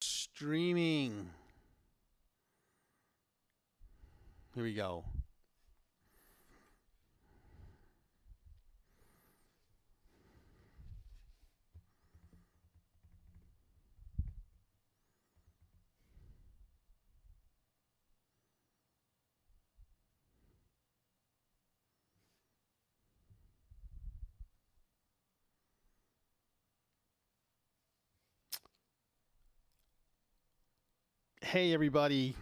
Streaming. Here we go. Hey, everybody.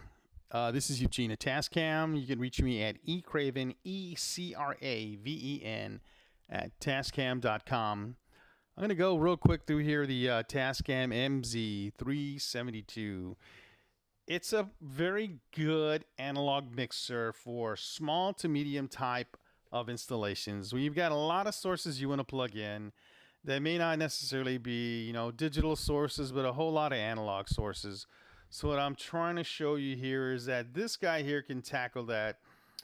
This is Eugene at Tascam. You can reach me at eCraven, ECRAVEN, at Tascam.com. I'm going to go real quick through here the Tascam MZ372. It's a very good analog mixer for small to medium type of installations. We've got a lot of sources you want to plug in that may not necessarily be, digital sources, but a whole lot of analog sources. So what I'm trying to show you here is that this guy here can tackle that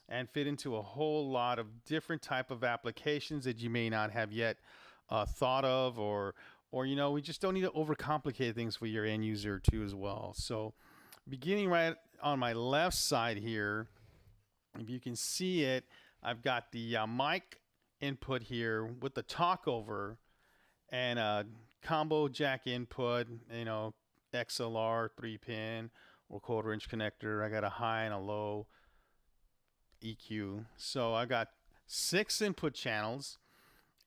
and fit into a whole lot of different type of applications that you may not have yet thought of, or we just don't need to overcomplicate things for your end user too as well. So beginning right on my left side here, if you can see it, I've got the mic input here with the talkover and a combo jack input, XLR 3-pin or quarter-inch connector. I got a high and a low EQ. So I got 6 input channels.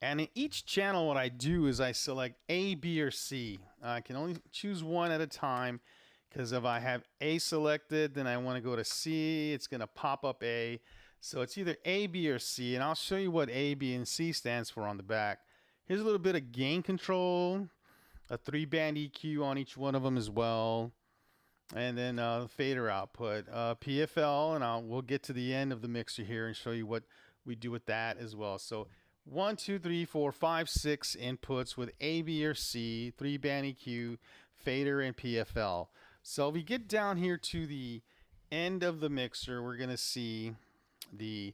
And in each channel, what I do is I select A, B, or C. I can only choose one at a time because if I have A selected, then I want to go to C. It's going to pop up A. So it's either A, B, or C. And I'll show you what A, B, and C stands for on the back. Here's a little bit of gain control, a 3-band EQ on each one of them as well, and then fader output, PFL, and we'll get to the end of the mixer here and show you what we do with that as well. So 1, 2, 3, 4, 5, 6 inputs with A, B, or C, 3-band EQ, fader, and PFL. So if we get down here to the end of the mixer, we're going to see the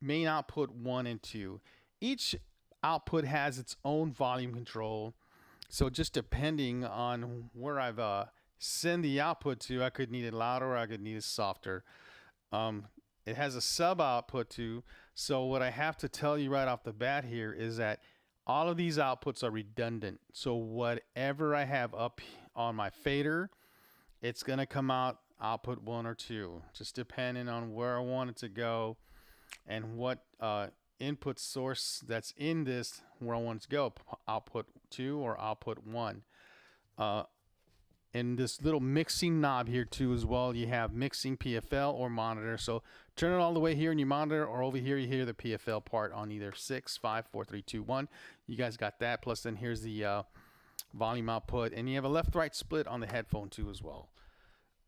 main output 1 and 2. Each output has its own volume control. So just depending on where I've send the output to, I could need it louder or I could need it softer. It has a sub output too. So what I have to tell you right off the bat here is that all of these outputs are redundant. So whatever I have up on my fader, it's going to come out output 1 or 2, just depending on where I want it to go and what input source that's in this where I want it to go, output 2 or output 1. And this little mixing knob here too as well, you have mixing PFL or monitor. So turn it all the way here in your monitor, or over here you hear the PFL part on either 6, 5, 4, 3, 2, 1. You guys got that. Plus then here's the volume output, and you have a left-right split on the headphone too as well.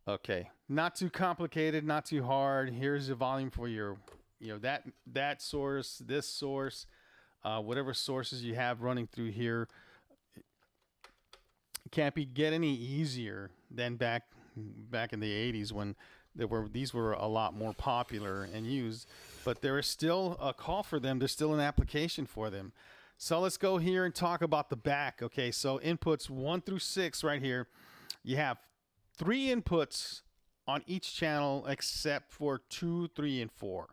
Okay, not too complicated, not too hard. Here's the volume for your that source, this source, whatever sources you have running through here. It can't get any easier than back in the 80s when these were a lot more popular and used, but there is still a call for them. There's still an application for them. So let's go here and talk about the back. Okay, so inputs 1 through 6 right here. You have 3 inputs on each channel except for 2, 3, and 4.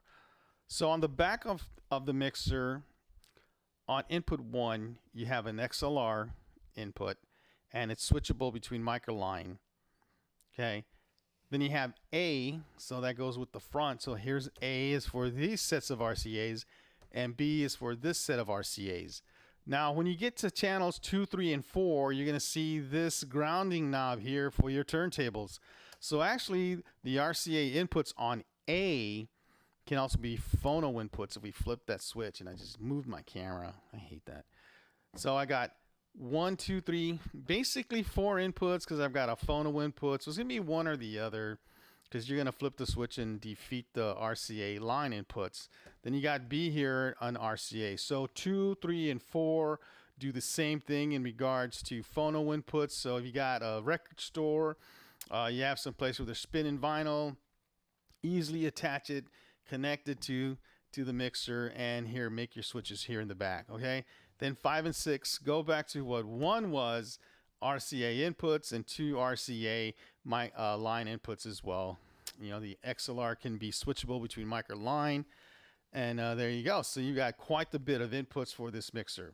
So on the back of the mixer, on input 1, you have an XLR input, and it's switchable between mic or line. Okay. Then you have A, so that goes with the front. So here's A is for these sets of RCAs, and B is for this set of RCAs. Now, when you get to channels 2, 3, and 4, you're going to see this grounding knob here for your turntables. So actually, the RCA inputs on A can also be phono inputs if we flip that switch. And I just moved my camera. I hate that. So I got 1, 2, 3, basically 4 inputs because I've got a phono input. So it's going to be one or the other because you're going to flip the switch and defeat the RCA line inputs. Then you got B here on RCA. So 2, 3, and 4 do the same thing in regards to phono inputs. So if you got a record store, you have some place where they're spinning vinyl, easily attach it, connect it to the mixer, and here make your switches here in the back. Okay. Then 5 and 6 go back to what 1 was RCA inputs and 2 RCA line inputs as well. You know, the XLR can be switchable between mic or line. And there you go. So you got quite a bit of inputs for this mixer.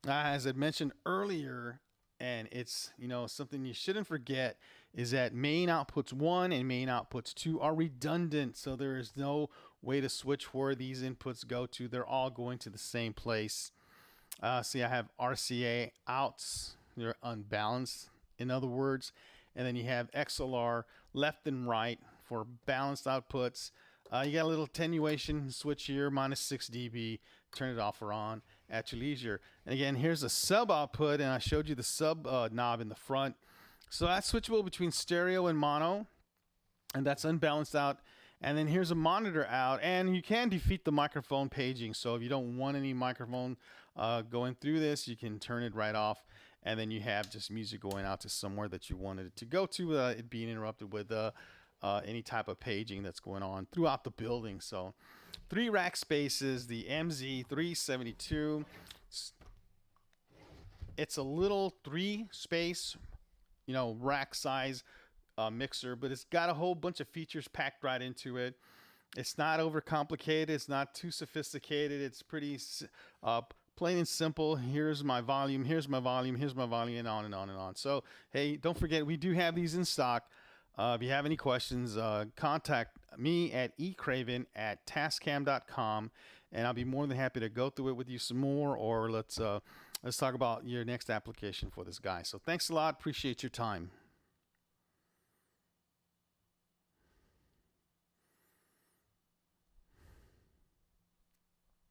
As I mentioned earlier, and it's, you know, something you shouldn't forget, is that main outputs 1 and main outputs 2 are redundant. So there is no way to switch where these inputs go to. They're all going to the same place. See, I have RCA outs. They're unbalanced, in other words. And then you have XLR left and right for balanced outputs. You got a little attenuation switch here, -6 dB. Turn it off or on at your leisure. And again, here's a sub output, and I showed you the sub knob in the front. So that's switchable between stereo and mono, and that's unbalanced out. And then here's a monitor out, and you can defeat the microphone paging. So if you don't want any microphone going through this, you can turn it right off, and then you have just music going out to somewhere that you wanted it to go to without it being interrupted with any type of paging that's going on throughout the building. So 3 rack spaces, the MZ372. It's a little 3-space, you know, rack size mixer, but it's got a whole bunch of features packed right into it. It's not overcomplicated. It's not too sophisticated. It's pretty plain and simple. Here's my volume. Here's my volume. Here's my volume, and on and on and on. So, hey, don't forget, we do have these in stock. If you have any questions, contact me at ecraven@tascam.com, and I'll be more than happy to go through it with you some more, or let's talk about your next application for this guy. So thanks a lot. Appreciate your time.